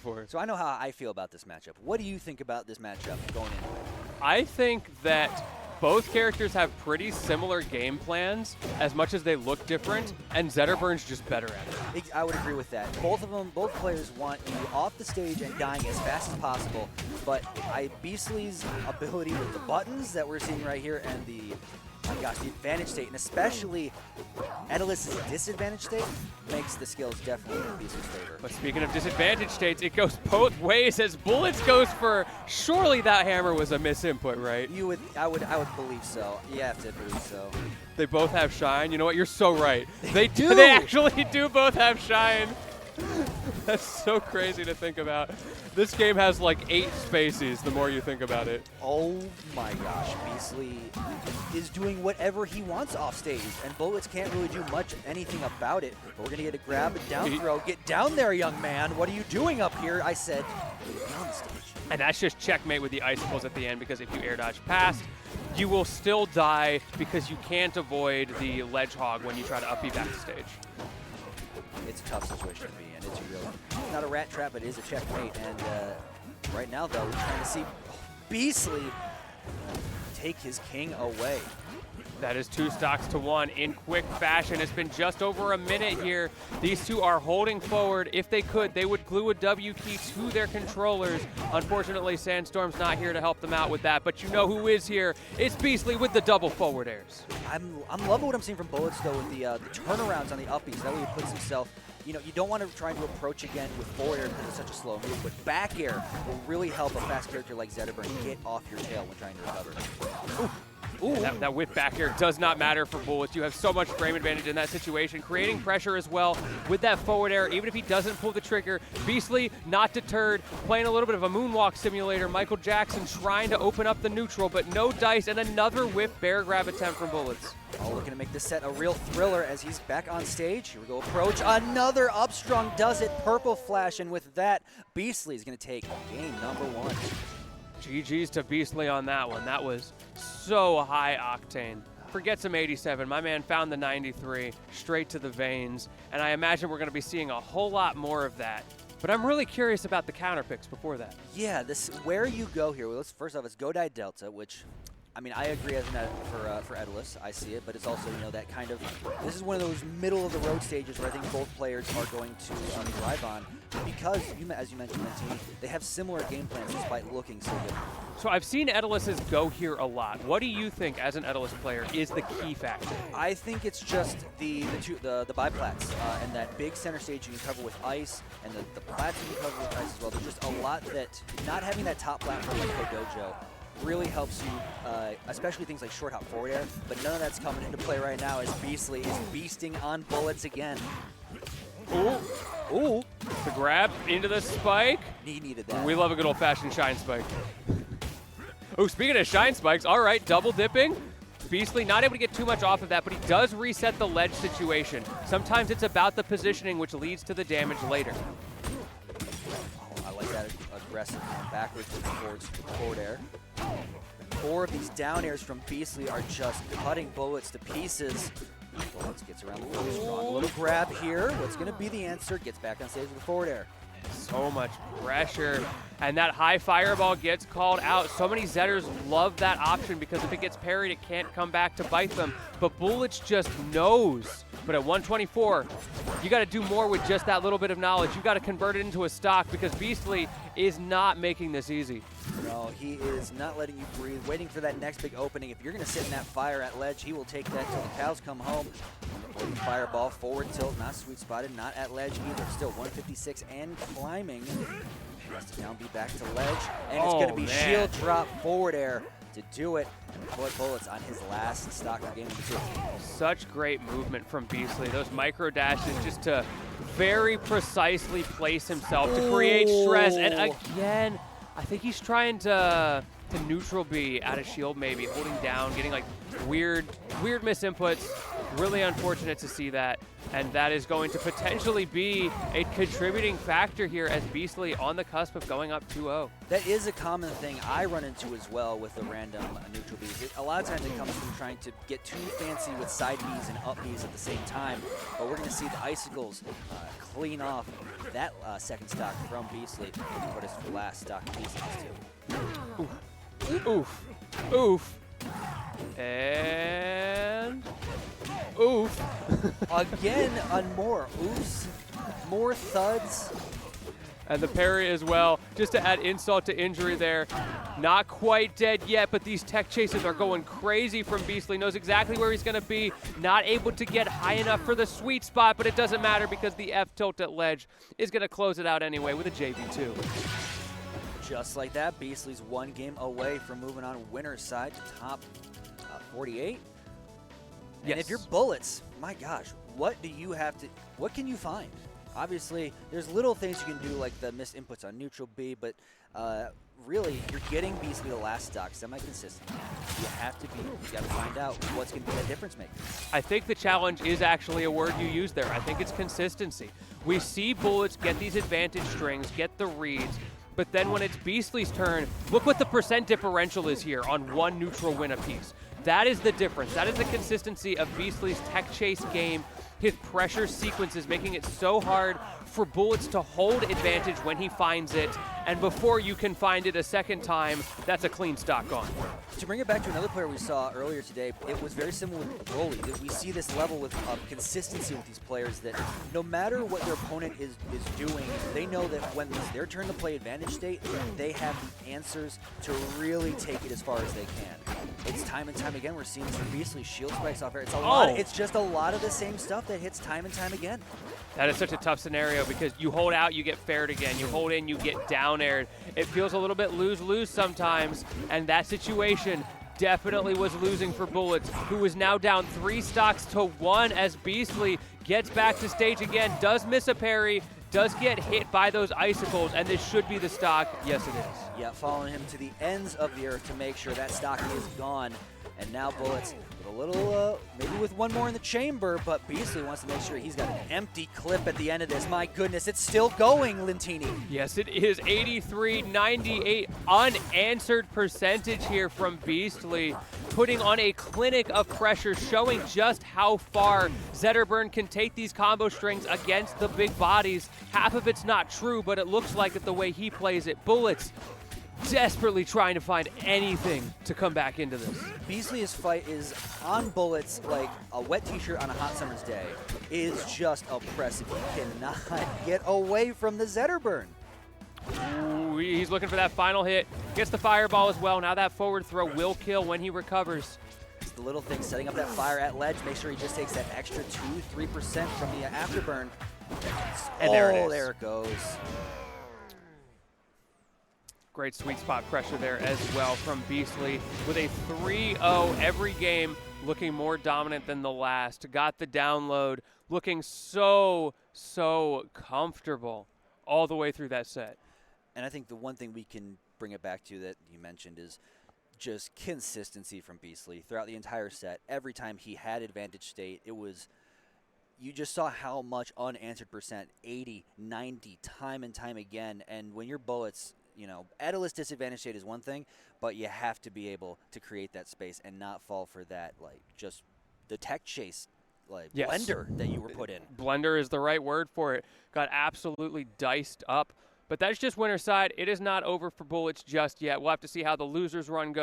for. So I know how I feel about this matchup. What do you think about this matchup going in? I think that both characters have pretty similar game plans as much as they look different, and Zetterburn's just better at it. I would agree with that. Both players want you off the stage and dying as fast as possible, but Beastly's ability with the buttons that we're seeing right here and the advantage state, and especially Etalus' disadvantage state, makes the skills definitely in Beastly's favor. But speaking of disadvantage states, it goes both ways as Bullets goes for, surely that hammer was a misinput, right? I would believe so. You have to believe so. They both have shine. You know what? You're so right. They do. They actually do both have shine. That's so crazy to think about. This game has like 8 spaces the more you think about it. Oh my gosh, Beastly is doing whatever he wants off stage, and Bullets can't really do much of anything about it. But we're going to get a grab and down throw. Get down there, young man. What are you doing up here? I said, get on the stage. And that's just checkmate with the icicles at the end, because if you air dodge past, you will still die because you can't avoid the ledge hog when you try to up B backstage. It's a tough situation to be in. It's not a rat trap, but it is a checkmate. And right now, though, we're trying to see Beastly take his king away. That is 2 stocks to 1 in quick fashion. It's been just over a minute here. These two are holding forward. If they could, they would glue a W key to their controllers. Unfortunately, Sandstorm's not here to help them out with that. But you know who is here. It's Beastly with the double forward airs. I'm loving what I'm seeing from Bullets, though, with the turnarounds on the uppies. That way he puts himself, you don't want to try to approach again with forward air because it's such a slow move, but back air will really help a fast character like Zetterburn get off your tail when trying to recover. Ooh. That whip back air does not matter for Bullets. You have so much frame advantage in that situation, creating pressure as well with that forward air. Even if he doesn't pull the trigger, Beastly not deterred, playing a little bit of a moonwalk simulator. Michael Jackson trying to open up the neutral, but no dice, and another whip bear grab attempt from Bullets. Oh, looking to make this set a real thriller as he's back on stage. Here we go, approach. Another upstrung does it, purple flash, and with that, Beastly is going to take game number 1. GG's to Beastly on that one. That was so high octane. Forget some 87. My man found the 93 straight to the veins, and I imagine we're going to be seeing a whole lot more of that. But I'm really curious about the counter picks before that. Yeah, where you go here. Well, first off, it's Go Die Delta, which, I mean, I agree as for Etalus. I see it, but it's also, that kind of, this is one of those middle of the road stages where I think both players are going to thrive on, because, as you mentioned, Mentini, they have similar game plans despite looking so good. So I've seen Etalus's go here a lot. What do you think, as an Etalus player, is the key factor? I think it's just the biplats and that big center stage you can cover with ice, and the plats you can cover with ice as well. There's just a lot that, not having that top platform like Kodojo really helps you, especially things like short hop forward air, but none of that's coming into play right now as Beastly is beasting on Bullets again. Ooh. The grab into the spike. He needed that. We love a good old-fashioned shine spike. Oh, speaking of shine spikes, all right, double dipping. Beastly not able to get too much off of that, but he does reset the ledge situation. Sometimes it's about the positioning, which leads to the damage later. Oh, I like that aggressive backwards towards forward air. 4 of these down airs from Beastly are just cutting Bullets to pieces. Bullets gets around the really strong. A little grab here. What's going to be the answer? Gets back on stage with the forward air. So much pressure, and that high fireball gets called out. So many Zetters love that option because if it gets parried, it can't come back to bite them. But Bullets just knows. But at 124, you got to do more with just that little bit of knowledge. You got to convert it into a stock because Beastly is not making this easy. No, he is not letting you breathe, waiting for that next big opening. If you're going to sit in that fire at ledge, he will take that till the cows come home. Fireball, forward tilt, not sweet spotted, not at ledge either. Still 156 and climbing. Has to down B back to ledge, and it's going to be shield drop forward air to do it. And put Bullets on his last stock of game number 2. Such great movement from Beastly. Those micro dashes just to very precisely place himself to create stress. And again, I think he's trying to neutral B out of shield maybe, holding down, getting like weird misinputs. Really unfortunate to see that, and that is going to potentially be a contributing factor here as Beastly on the cusp of going up 2-0. That is a common thing I run into as well with the random neutral Bs. A lot of times it comes from trying to get too fancy with side Bs and up Bs at the same time, but we're going to see the Icicles clean off that second stock from Beastly and put us for last stock of Beastly's too. Oof. Oof. Oof. And oof. Again, on more oofs, more thuds. And the parry as well, just to add insult to injury there. Not quite dead yet, but these tech chases are going crazy from Beastly. Knows exactly where he's going to be. Not able to get high enough for the sweet spot, but it doesn't matter because the F tilt at ledge is going to close it out anyway with a JV2. Just like that, Beastly's one game away from moving on winner's side to top 48. And yes. if you're Bullets, my gosh, what can you find? Obviously, there's little things you can do like the missed inputs on neutral B, but really, you're getting Beastly the last stock semi-consistent. You got to find out what's going to be that difference maker. I think the challenge is actually a word you use there. I think it's consistency. We see Bullets get these advantage strings, get the reads, but then when it's Beastly's turn, look what the percent differential is here on one neutral win apiece. That is the difference. That is the consistency of Beastly's tech chase game. His pressure sequences making it so hard for Bullets to hold advantage when he finds it, and before you can find it a second time, that's a clean stock gone. To bring it back to another player we saw earlier today, it was very similar with RoA2. That we see this level of consistency with these players that no matter what their opponent is doing, they know that when it's their turn to play advantage state, they have the answers to really take it as far as they can. It's time and time again we're seeing this from Beastly. Shield spikes off air. It's just a lot of the same stuff that hits time and time again. That is such a tough scenario because you hold out, you get fared again. You hold in, you get down aired. It feels a little bit lose-lose sometimes, and that situation definitely was losing for Bullets, who is now down 3 stocks to 1 as Beastly gets back to stage again, does miss a parry, does get hit by those icicles, and this should be the stock. Yes, it is. Yeah, following him to the ends of the earth to make sure that stock is gone. And now Bullets with a little, maybe with one more in the chamber, but Beastly wants to make sure he's got an empty clip at the end of this. My goodness, it's still going, Lentini. Yes, it is 83-98 unanswered percentage here from Beastly, putting on a clinic of pressure, showing just how far Zetterburn can take these combo strings against the big bodies. Half of it's not true, but it looks like it the way he plays it. Bullets desperately trying to find anything to come back into this. Beastly's fight is on Bullets like a wet t-shirt on a hot summer's day. It is just oppressive. He cannot get away from the Zetterburn. Ooh, he's looking for that final hit. Gets the fireball as well. Now that forward throw will kill when he recovers. It's the little thing, setting up that fire at ledge. Make sure he just takes that extra 2-3% from the afterburn. And there it is. There it goes. Great sweet spot pressure there as well from Beastly with a 3-0 every game, looking more dominant than the last. Got the download, looking so comfortable all the way through that set. And I think the one thing we can bring it back to that you mentioned is just consistency from Beastly throughout the entire set. Every time he had advantage state, it was, you just saw how much unanswered percent, 80, 90, time and time again. And when you're Bullets, you know, Etalus disadvantage state is one thing, but you have to be able to create that space and not fall for that, like, just the tech chase, like, yes, blender that you were put in. Blender is the right word for it. Got absolutely diced up. But that's just winner's side. It is not over for Bullets just yet. We'll have to see how the losers run goes.